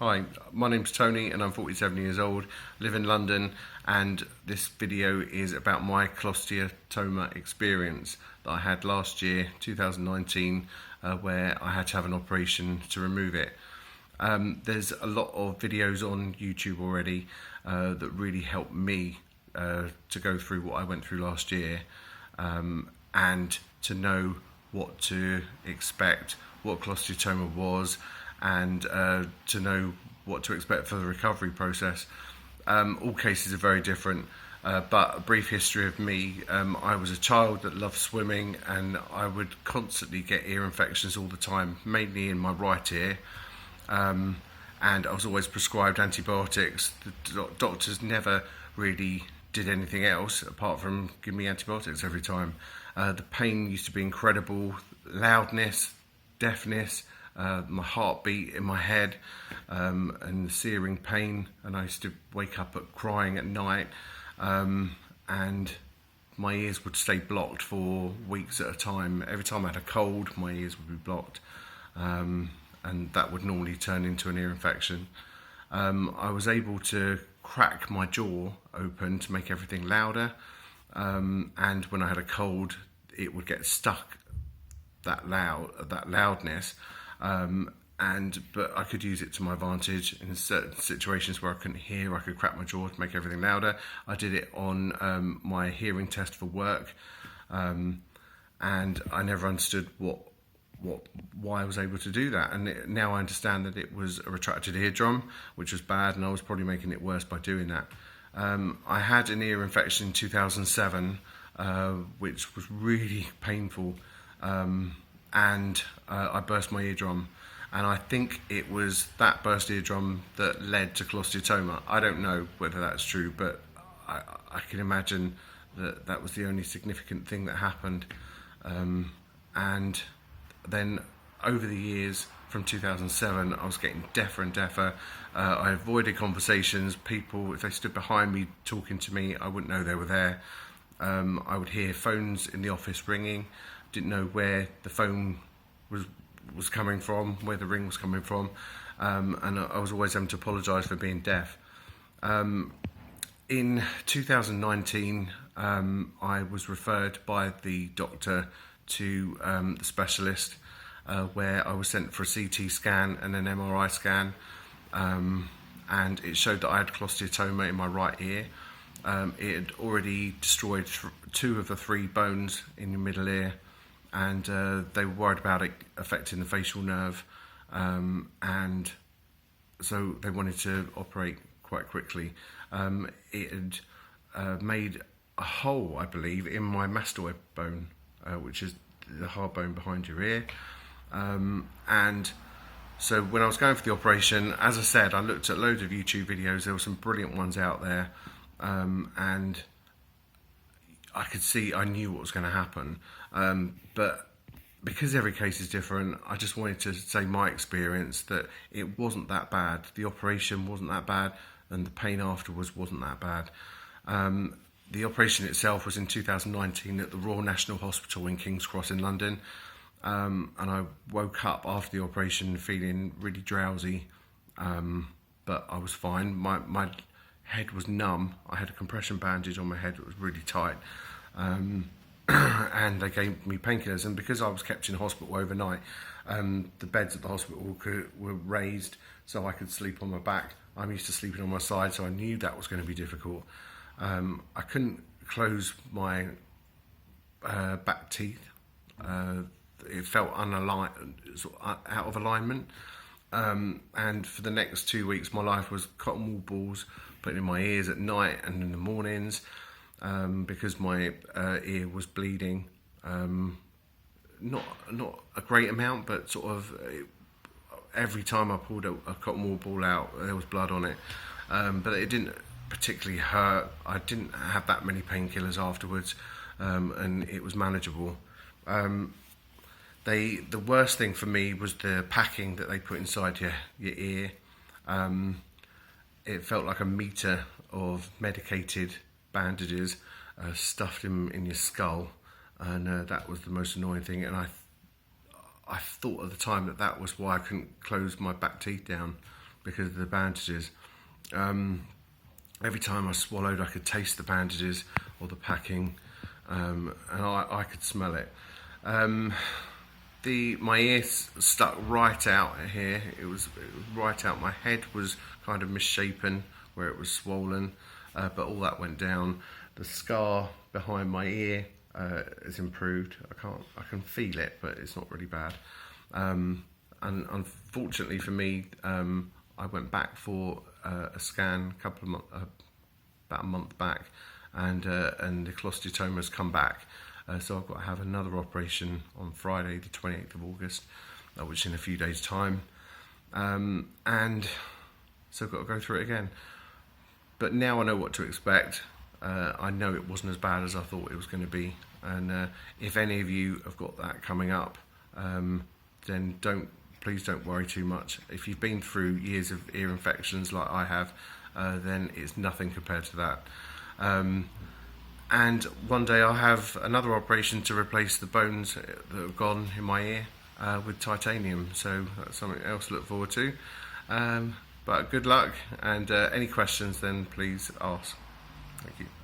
Hi, my name's Tony and I'm 47 years old, live in London, and this video is about my Cholesteatoma experience that I had last year, 2019, where I had to have an operation to remove it. There's a lot of videos on YouTube already that really helped me to go through what I went through last year and to know what to expect, what cholesteatoma was, and to know what to expect for the recovery process. All cases are very different, but a brief history of me. I was a child that loved swimming, and I would constantly get ear infections all the time, mainly in my right ear. And I was always prescribed antibiotics. The doctors never really did anything else apart from give me antibiotics every time. The pain used to be incredible, loudness, deafness, my heartbeat in my head, and searing pain, and I used to wake up crying at night, and my ears would stay blocked for weeks at a time. Every time I had a cold, my ears would be blocked, and that would normally turn into an ear infection. I was able to crack my jaw open to make everything louder, and when I had a cold, it would get stuck, that loudness, but I could use it to my advantage in certain situations where I couldn't hear. I could crack my jaw to make everything louder. I did it on my hearing test for work, and I never understood why I was able to do that, and now I understand that it was a retracted eardrum, which was bad, and I was probably making it worse by doing that. I had an ear infection in 2007, which was really painful, and I burst my eardrum, and I think it was that burst eardrum that led to cholesteatoma. I don't know whether that's true, but I can imagine that that was the only significant thing that happened. And then over the years, from 2007, I was getting deafer and deafer. I avoided conversations. People, if they stood behind me talking to me, I wouldn't know they were there. I would hear phones in the office ringing, didn't know where the phone was coming from, where the ring was coming from, and I was always having to apologise for being deaf. In 2019, I was referred by the doctor to the specialist, where I was sent for a CT scan and an MRI scan, and it showed that I had cholesteatoma in my right ear. It had already destroyed two of the three bones in the middle ear, and they were worried about it affecting the facial nerve, and so they wanted to operate quite quickly. It had made a hole, I believe, in my mastoid bone, which is the hard bone behind your ear, and so when I was going for the operation, as I said, I looked at loads of YouTube videos. There were some brilliant ones out there, and I could see, I knew what was going to happen, but because every case is different, I just wanted to say my experience, that it wasn't that bad. The operation wasn't that bad, and the pain afterwards wasn't that bad. The operation itself was in 2019 at the Royal National Hospital in King's Cross in London, and I woke up after the operation feeling really drowsy, but I was fine. My head was numb. I had a compression bandage on my head that was really tight, and they gave me painkillers, and because I was kept in hospital overnight, the beds at the hospital were raised so I could sleep on my back. I'm used to sleeping on my side, so I knew that was going to be difficult. I couldn't close my back teeth. It felt unaligned, out of alignment, and for the next 2 weeks my life was cotton wool balls put in my ears at night and in the mornings, because my ear was bleeding, not a great amount, but sort of every time I pulled a cotton wool ball out there was blood on it, but it didn't particularly hurt. I didn't have that many painkillers afterwards, and it was manageable. The worst thing for me was the packing that they put inside your ear. It felt like a metre of medicated bandages stuffed in your skull, and that was the most annoying thing. And I I thought at the time that that was why I couldn't close my back teeth down, because of the bandages. Every time I swallowed, I could taste the bandages or the packing, and I could smell it. My ear stuck right out here. It was right out. My head was kind of misshapen where it was swollen, but all that went down. The scar behind my ear has improved. I can feel it, but it's not really bad. And unfortunately for me, I went back for a scan about a month back, and the cholesteatoma has come back. So I've got to have another operation on Friday, the 28th of August, which is in a few days' time. And so I've got to go through it again. But now I know what to expect. I know it wasn't as bad as I thought it was going to be. And if any of you have got that coming up, then please don't worry too much. If you've been through years of ear infections like I have, then it's nothing compared to that. And one day I'll have another operation to replace the bones that have gone in my ear with titanium. So that's something else to look forward to. But good luck, and any questions then please ask. Thank you.